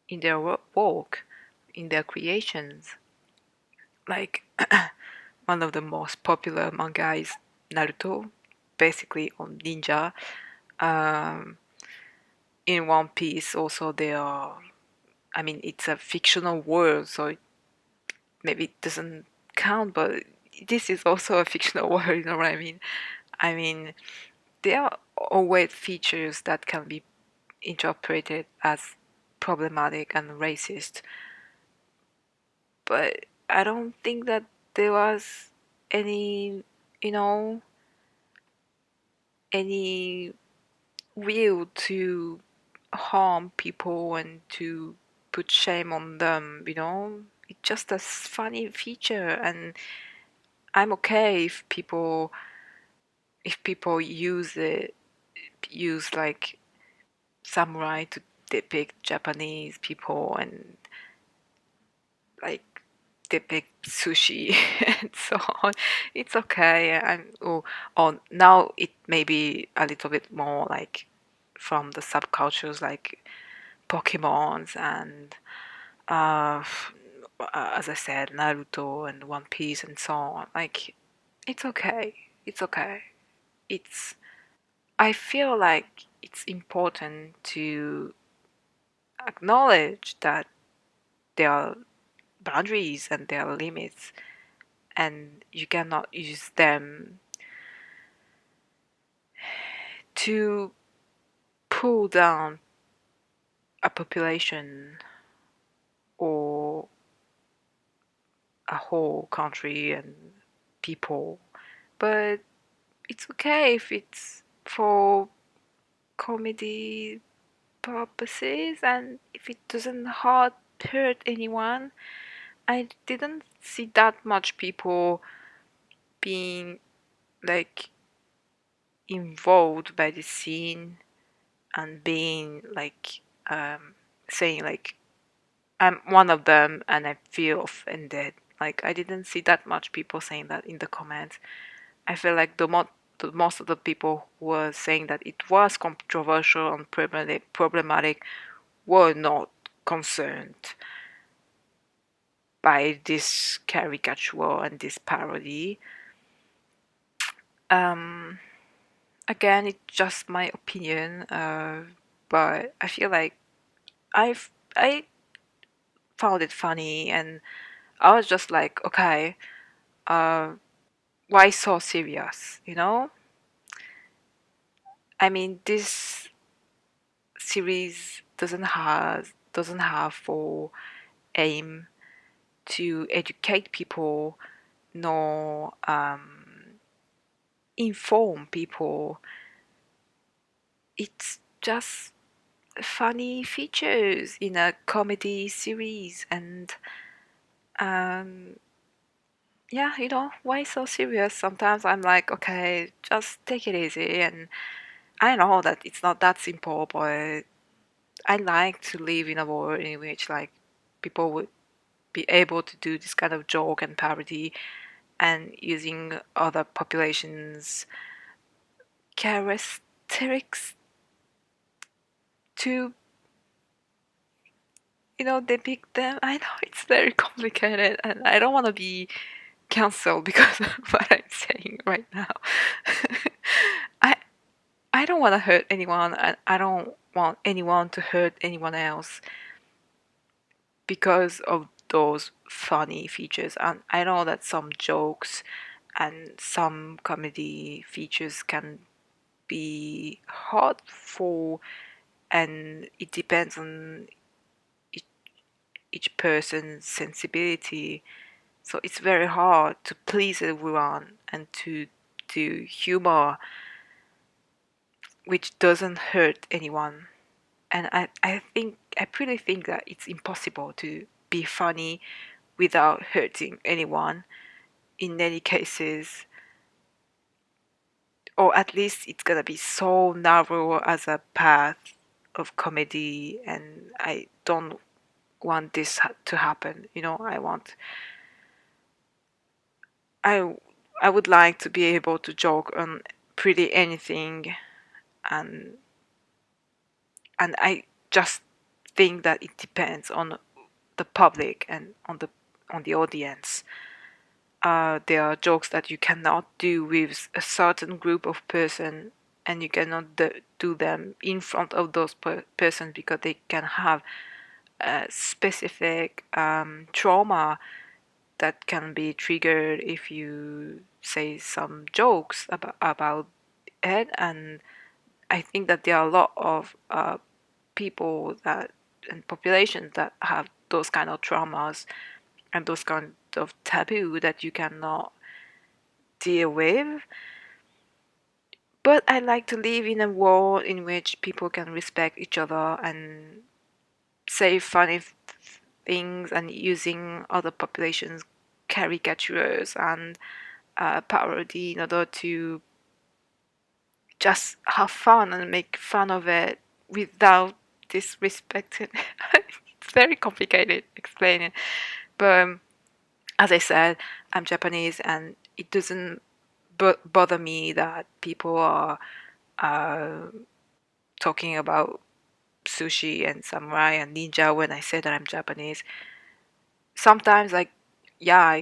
in their work, in their creations. Like one of the most popular manga is Naruto, basically on ninja. In One Piece also there are, I mean, it's a fictional world, so maybe it doesn't count, but this is also a fictional world, you know what I mean? I mean, there are always features that can be interpreted as problematic and racist, but I don't think that there was any, you know, any will to harm people and to put shame on them, you know? It's just a funny feature, and I'm okay if people use like samurai to depict Japanese people and like depict sushi and so on. It's okay. Now it may be a little bit more like from the subcultures like Pokemons and as I said, Naruto and One Piece and so on. Like, it's okay. It's okay. I feel like it's important to acknowledge that there are boundaries and there are limits, and you cannot use them to pull down a population or a whole country and people. But it's okay if it's for comedy purposes and if it doesn't hurt anyone. I didn't see that much people being like involved by the scene and being like saying like I'm one of them and I feel offended. Like I didn't see that much people saying that in the comments. I feel like the most of the people who were saying that it was controversial and problematic were not concerned by this caricature and this parody. Again, it's just my opinion, but I feel like I found it funny, and I was just like, okay, why so serious, you know? I mean, this series doesn't have for aim to educate people nor inform people. It's just funny features in a comedy series, and yeah, you know, why so serious? Sometimes I'm like, okay, just take it easy. And I know that it's not that simple, but I like to live in a world in which like people would be able to do this kind of joke and parody and using other populations' characteristics to, you know, depict them. I know it's very complicated and I don't want to be cancelled because of what I'm saying right now. I don't want to hurt anyone, and I don't want anyone to hurt anyone else because of those funny features. And I know that some jokes and some comedy features can be hurtful, and it depends on each person's sensibility. So it's very hard to please everyone and to do humor which doesn't hurt anyone. And I really think that it's impossible to be funny without hurting anyone in any cases. Or at least it's gonna be so narrow as a path of comedy, and I don't want this to happen. You know, I I would like to be able to joke on pretty anything, and I just think that it depends on the public and on the audience. There are jokes that you cannot do with a certain group of person, and you cannot do them in front of those persons because they can have a specific trauma that can be triggered if you say some jokes about it. And I think that there are a lot of people that and populations that have those kind of traumas and those kind of taboo that you cannot deal with. But I like to live in a world in which people can respect each other and say funny things and using other populations caricatures and parody in order to just have fun and make fun of it without disrespecting. It's very complicated explaining, but as I said, I'm Japanese, and it doesn't bother me that people are talking about sushi and samurai and ninja when I say that I'm Japanese. Sometimes, like, yeah,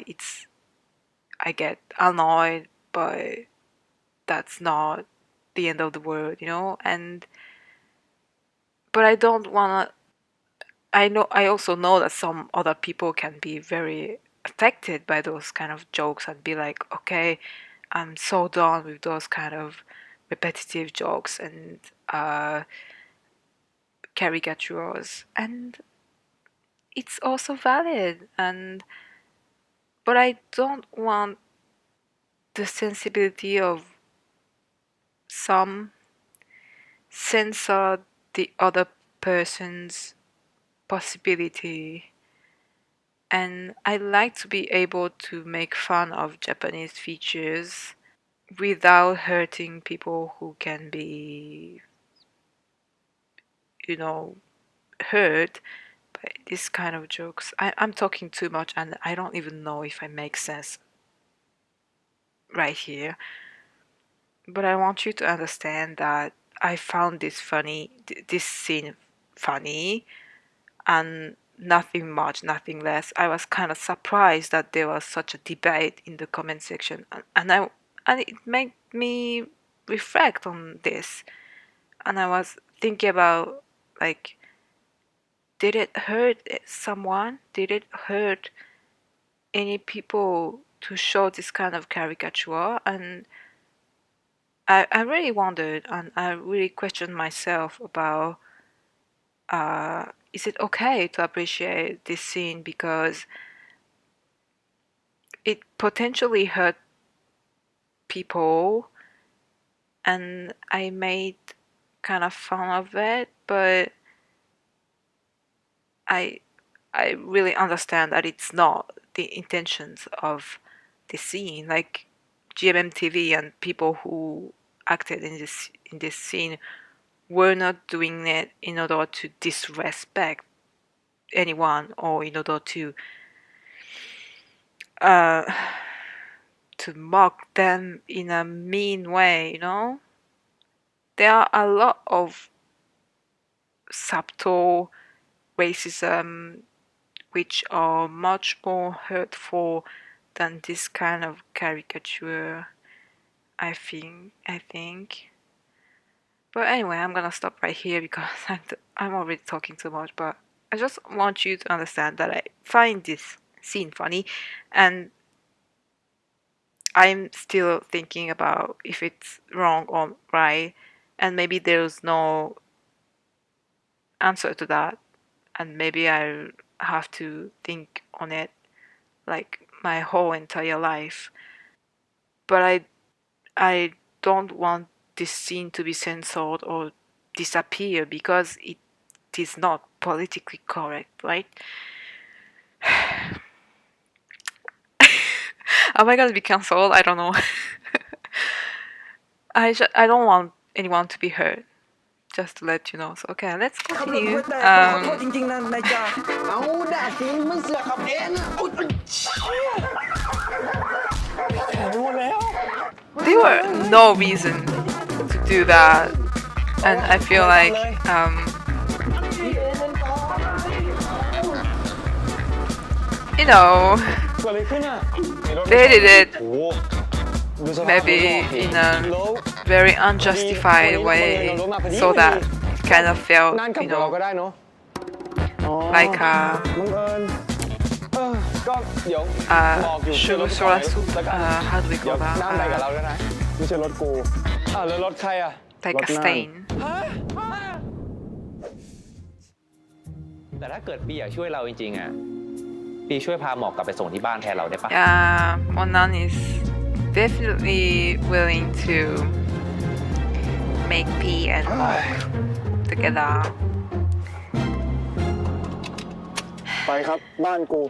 I get annoyed, but that's not the end of the world, you know. But I don't wanna. I also know that some other people can be very affected by those kind of jokes and be like, okay, I'm so done with those kind of repetitive jokes and caricatures, and it's also valid. But I don't want the sensibility of some censor the other person's possibility. And I like to be able to make fun of Japanese features without hurting people who can be, you know, hurt by this kind of jokes. I'm talking too much and I don't even know if I make sense right here. But I want you to understand that I found this funny, this scene funny, and nothing much, nothing less. I was kind of surprised that there was such a debate in the comment section, and it made me reflect on this. And I was thinking about, like, did it hurt someone? Did it hurt any people to show this kind of caricature, and I really wondered and I really questioned myself about is it okay to appreciate this scene because it potentially hurt people, and I made kind of fun of it, but I really understand that it's not the intentions of the scene. Like GMMTV and people who acted in this scene were not doing it in order to disrespect anyone or in order to mock them in a mean way, you know? There are a lot of subtle racism which are much more hurtful than this kind of caricature, I think. But anyway, I'm gonna stop right here because I'm already talking too much, but I just want you to understand that I find this scene funny, and I'm still thinking about if it's wrong or right, and maybe there's no answer to that, and maybe I have to think on it like my whole entire life. But I don't want this scene to be censored or disappear because it is not politically correct, right? Am I gonna be cancelled? I don't know. I don't want anyone to be hurt. Just to let you know. So okay, let's continue. ขอโทษจริงๆนะนายจ่าเอาด่าสิมึงเสือกขับเองโอ๊ยเชี่ยแข็งหมดแล้ว There were no reason to do that, and I feel like you know, they did it maybe in a very unjustified way, so that it kind of felt, you know, like cheveux sur la soupe. How do we call that? ไม่ใช่รถกูแล้วรถใครอ่ะ Like a stain. แต่ถ้าเกิดปีอยากช่วยเราจริงๆอ่ะปีช่วยพาหมอกกลับไปส่งที่บ้านแทนเราได้ปะ Monan is definitely willing to make P and Mork together. ไปครับบ้านกู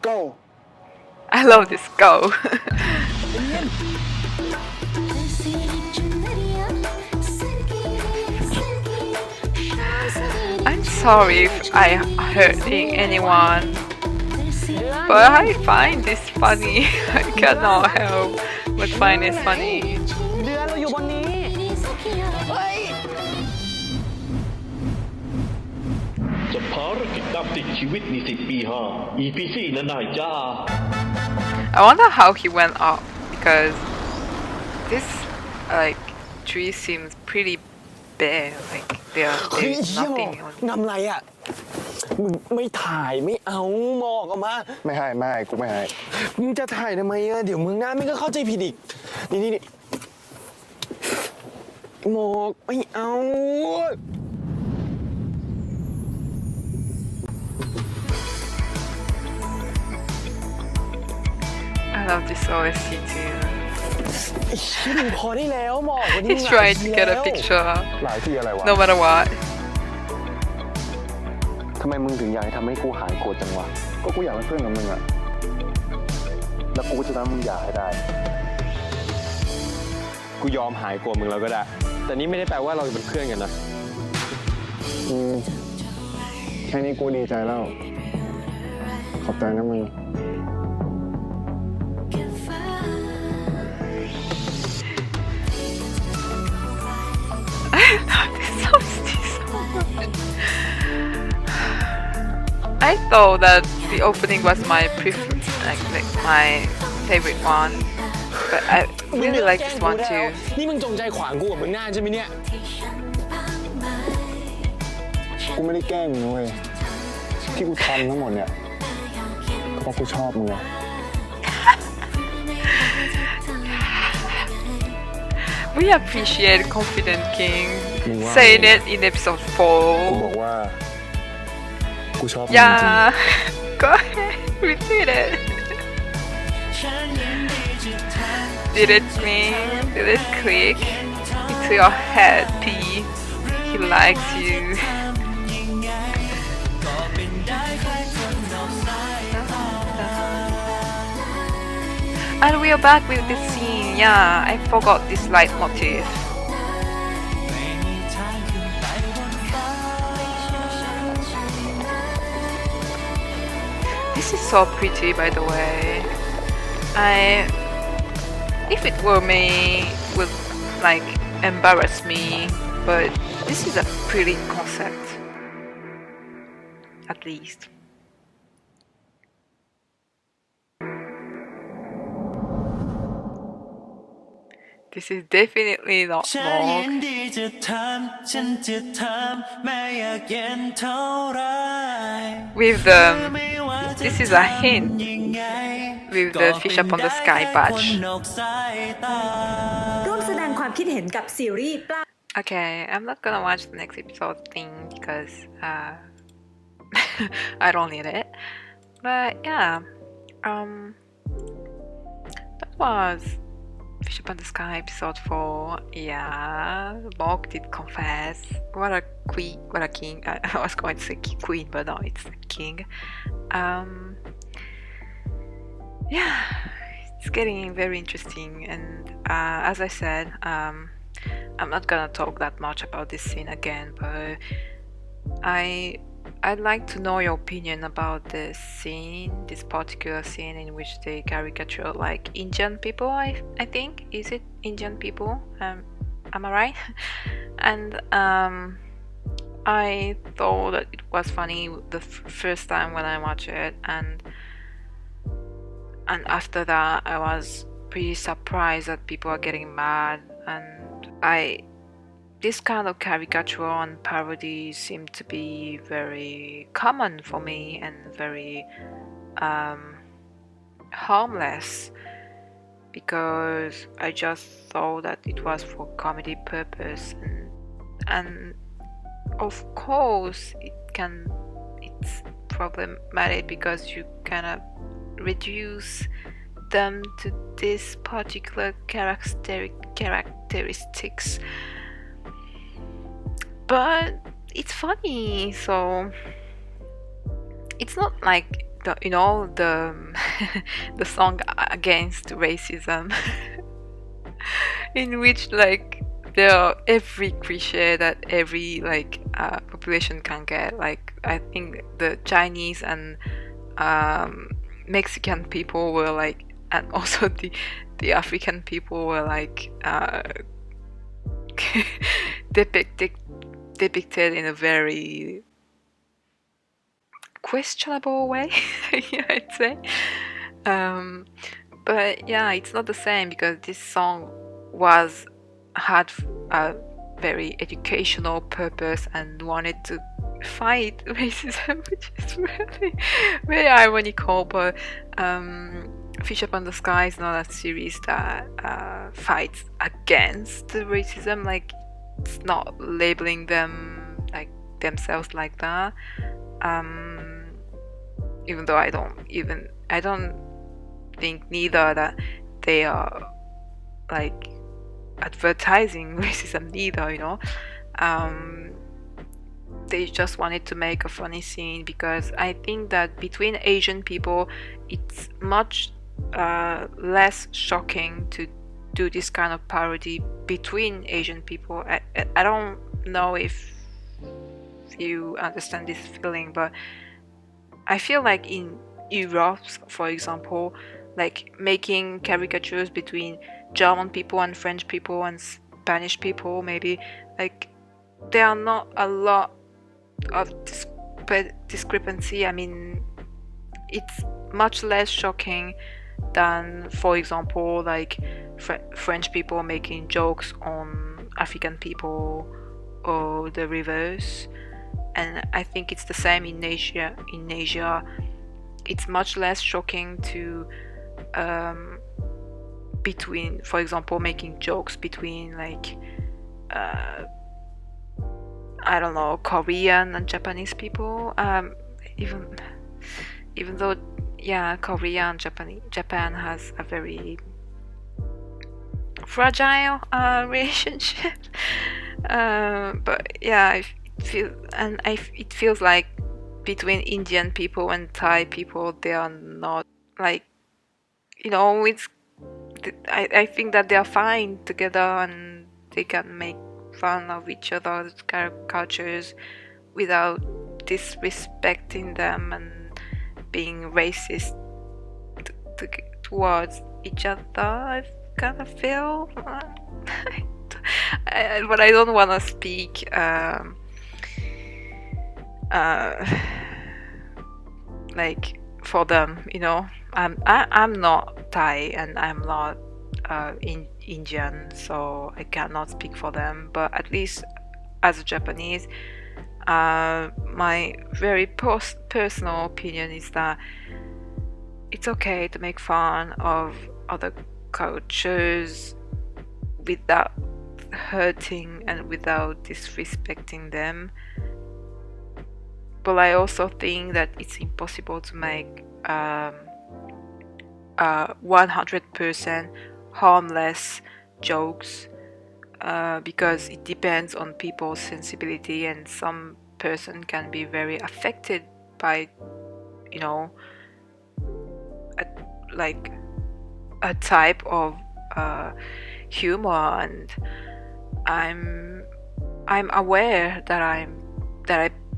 go I love this go. I'm sorry if I hurting anyone, but I find this funny. I cannot help but find it funny. เดือนเราอยู่บนนี้เฮ้ย จบภารกิจตามติดชีวิตนิสิตปี 5 EP.4 นะนายจ้า I wonder how he went up because this like tree seems pretty bare. Like there is nothing on. นำไรอ่ะมึงไม่ถ่ายไม่เอาหมอกออกมา ไม่ให้กูไม่ให้ มึงจะถ่ายทำไมอ่ะเดี๋ยวมึงหน้าไม่ก็เข้าใจผิดอีกนี่หมอกไม่เอา I love this OST too. ไอ้ชิ้นพอได้แล้วหมอกวันนี้ He's trying to get a picture หลายที่อะไรวะ no matter what. ทำไมมึงถึงอยากให้ทำให้กูหายโกรธจังวะก็กูอยากเป็นเพื่อนกับมึงอะแล้วกูจะทำมึงอยากให้ได้ กูยอมหายโกรธมึงแล้วก็ได้ แต่นี่ไม่ได้แปลว่าเราจะเป็นเพื่อนกันนะ แค่นี้กูดีใจแล้ว ขอบใจนะมึง I love this OST so much. I thought that the opening was my preferred, like my favorite one, but I really like this one too. นี่มึงจงใจขวางกูกับมึงหน้าใช่ไหมเนี่ย กูไม่ได้แกล้งมึงนะเว้ยที่กูทำทั้งหมดเนี่ยเพราะกูชอบมึงอะ We appreciate Confident King Wow. saying it in episode กู 4. บอกว่ากูชอบมึงจริง Yeah, go ahead, repeat it. Did it ring? Did it click into your head, P? He likes you. And we are back with this scene. Yeah, I forgot this leitmotif. This is so pretty, by the way. If it were me, it would like embarrass me, but this is a pretty concept, at least. This is definitely not ฉันยิน Mork. ดีจะถามฉันจะถามแม้อยากเย็นเท่าไร With the this is a hint with the fish up on the sky badge. ร่วมแสดงความคิดเห็นกับซีรีส์ปลา Okay, I'm not gonna watch the next episode thing because I don't need it. But yeah, that was Fish Up on the Sky episode 4. Yeah, Mork did confess. What a queen, what a king. I was going to say queen, but no, it's king. Yeah, it's getting very interesting, and as I said, I'm not gonna talk that much about this scene again, but I'd like to know your opinion about this scene, this particular scene in which they caricature like Indian people. I think, is it Indian people? Am I right? And I thought that it was funny the first time when I watched it, and after that I was pretty surprised that people are getting mad, and this kind of caricature and parody seemed to be very common for me and very harmless, because I just thought that it was for comedy purpose, and of course it's problematic because you kind of reduce them to this particular characteristics, but it's funny, so it's not like the the song against racism in which like there are every cliche that every like population can get. Like I think the Chinese and Mexican people were like, and also the African people were like depicted in a very questionable way, yeah, I'd say. But yeah, it's not the same because this song had a very educational purpose and wanted to fight racism, which is really very ironical. But Fish Up on the Sky is not a series that fights against racism. Like, it's not labeling them like themselves like that. Even though I don't think neither that they are like advertising racism neither, you know. They just wanted to make a funny scene because I think that between Asian people it's much less shocking to do this kind of parody between Asian people. I don't know if you understand this feeling, but I feel like in Europe, for example, like making caricatures between German people and French people and Spanish people, maybe, like there are not a lot of discrepancy. I mean, it's much less shocking than, for example, like French people making jokes on African people or the reverse. And I think it's the same in Asia. In Asia, it's much less shocking to between, for example, making jokes between like I don't know, Korean and Japanese people. Even though, yeah, Korea and Japan has a very fragile relationship. But yeah, it feels like between Indian people and Thai people, they are not like, you know, I think that they are fine together and they can make fun of each other's cultures without disrespecting them and being racist towards each other. I kind of feel, but I don't want to speak like for them, you know. I'm not Thai and I'm not Indian, so I cannot speak for them. But at least as a Japanese, my very personal opinion is that it's okay to make fun of other cultures without hurting and without disrespecting them. But I also think that it's impossible to make 100% harmless jokes because it depends on people's sensibility, and some person can be very affected by, you know, a type of humor. And I'm aware that I'm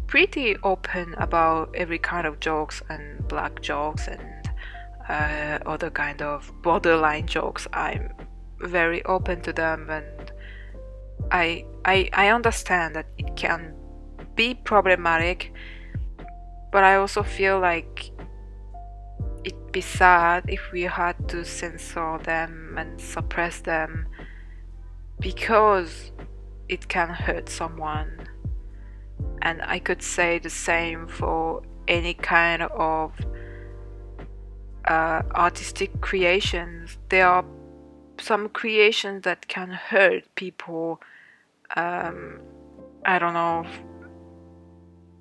pretty open about every kind of jokes, and black jokes and other kind of borderline jokes. I'm very open to them, and I understand that it can be problematic, but I also feel like it'd be sad if we had to censor them and suppress them because it can hurt someone. And I could say the same for any kind of artistic creations. There are some creations that can hurt people. I don't know,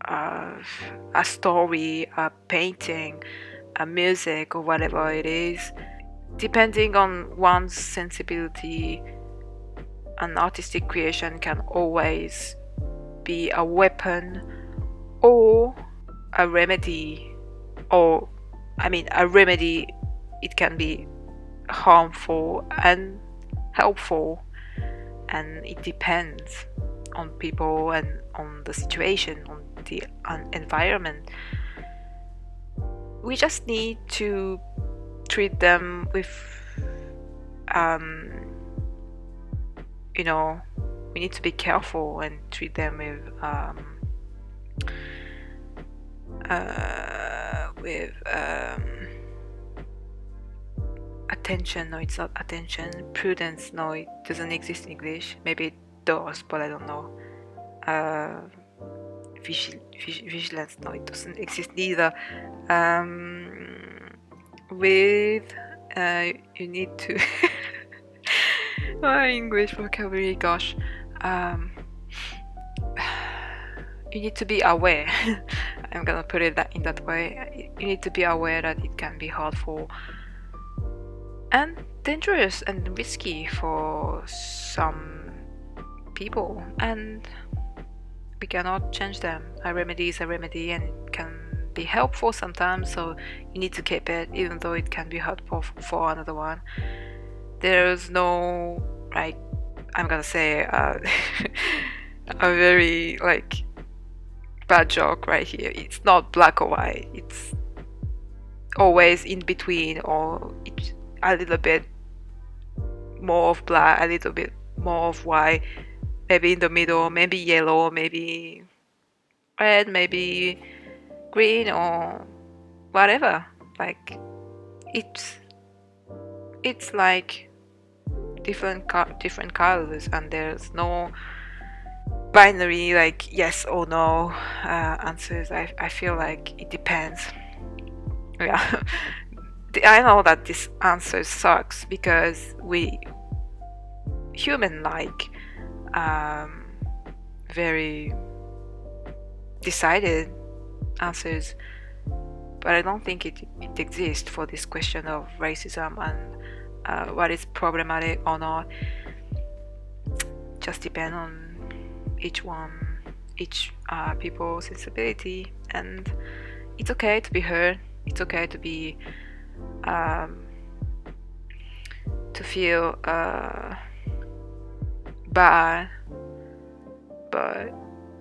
a story, a painting, a music, or whatever it is. Depending on one's sensibility, an artistic creation can always be a weapon or a remedy. Or, I mean, a remedy, it can be harmful and helpful, and it depends on people and on the situation, on the environment. We just need to treat them with, you know, we need to be careful and treat them with attention. No, it's not attention. Prudence, no, it doesn't exist in English. Maybe it does, but I don't know. Vigilance, no, it doesn't exist neither. With you need to my English vocabulary, gosh. You need to be aware. I'm gonna put it in that way. You need to be aware that it can be hurtful and dangerous and risky for some people, and we cannot change them. A remedy is a remedy, and it can be helpful sometimes, so you need to keep it, even though it can be hurtful for another one. There's no, like, I'm gonna say a very like bad joke right here. It's not black or white. It's always in between, or it's a little bit more of black, a little bit more of white, maybe in the middle, maybe yellow, maybe red, maybe green, or whatever. Like, it's like different colors, and there's no binary like yes or no answers. I feel like it depends. Yeah. I know that this answer sucks because we human like very decided answers, but I don't think it exists for this question of racism and what is problematic or not. Just depend on each people's sensibility, and it's okay to be heard. It's okay to be to feel bad, but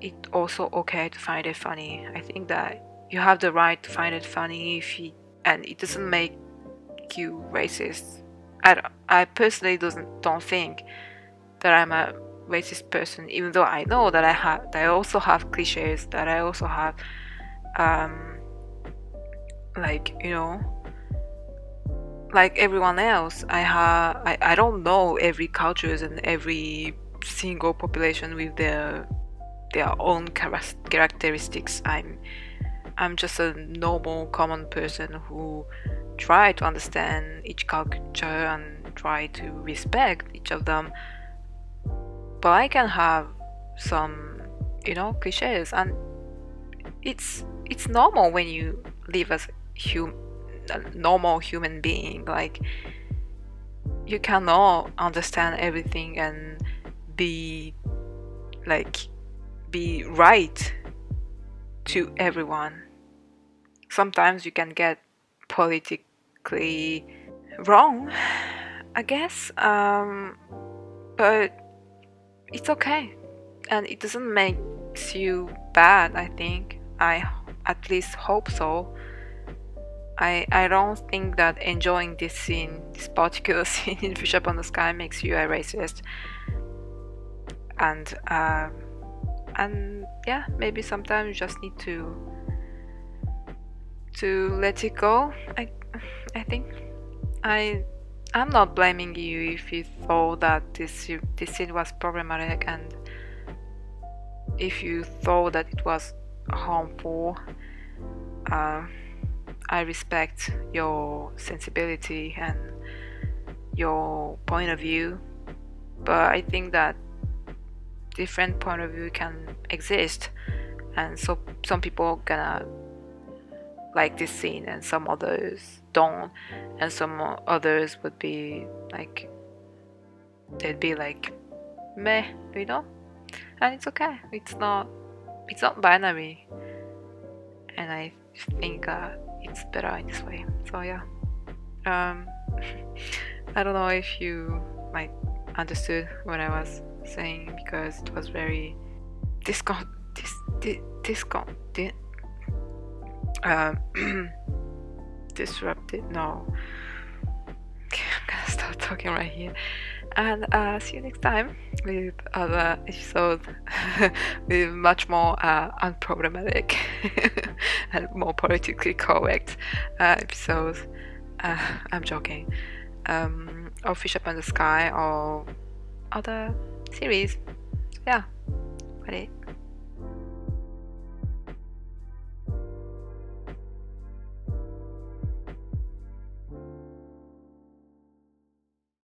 it's also okay to find it funny. I think that you have the right to find it funny and it doesn't make you racist. I personally don't think that I'm a racist person, even though I know that I also have cliches, that I also have like, you know, like everyone else. I don't know every cultures and every single population with their own characteristics. I'm just a normal common person who try to understand each culture and try to respect each of them, but I can have some, you know, cliches, and it's normal when you live as a normal human being. Like, you cannot understand everything and be right to everyone. Sometimes you can get politically wrong, I guess, but it's okay, and it doesn't make you bad. I think, I at least hope so. I don't think that enjoying this particular scene in Fish Up on the Sky makes you a racist. And yeah, maybe sometimes you just need to let it go. I think I'm not blaming you if you thought that this scene was problematic, and if you thought that it was harmful. I respect your sensibility and your point of view, but I think that different point of view can exist, and so some people gonna like this scene and some others don't, and some others would be like, they'd be like meh, you know, and it's okay. It's not binary, and I think it's better in this way. So yeah, I don't know if you like understood what I was saying, because it was very disrupted. No, okay, I'm gonna stop talking right here, and see you next time with other episodes with much more unproblematic and more politically correct episodes. I'm joking. Or Fish Up on the Sky or other series. Yeah, got it.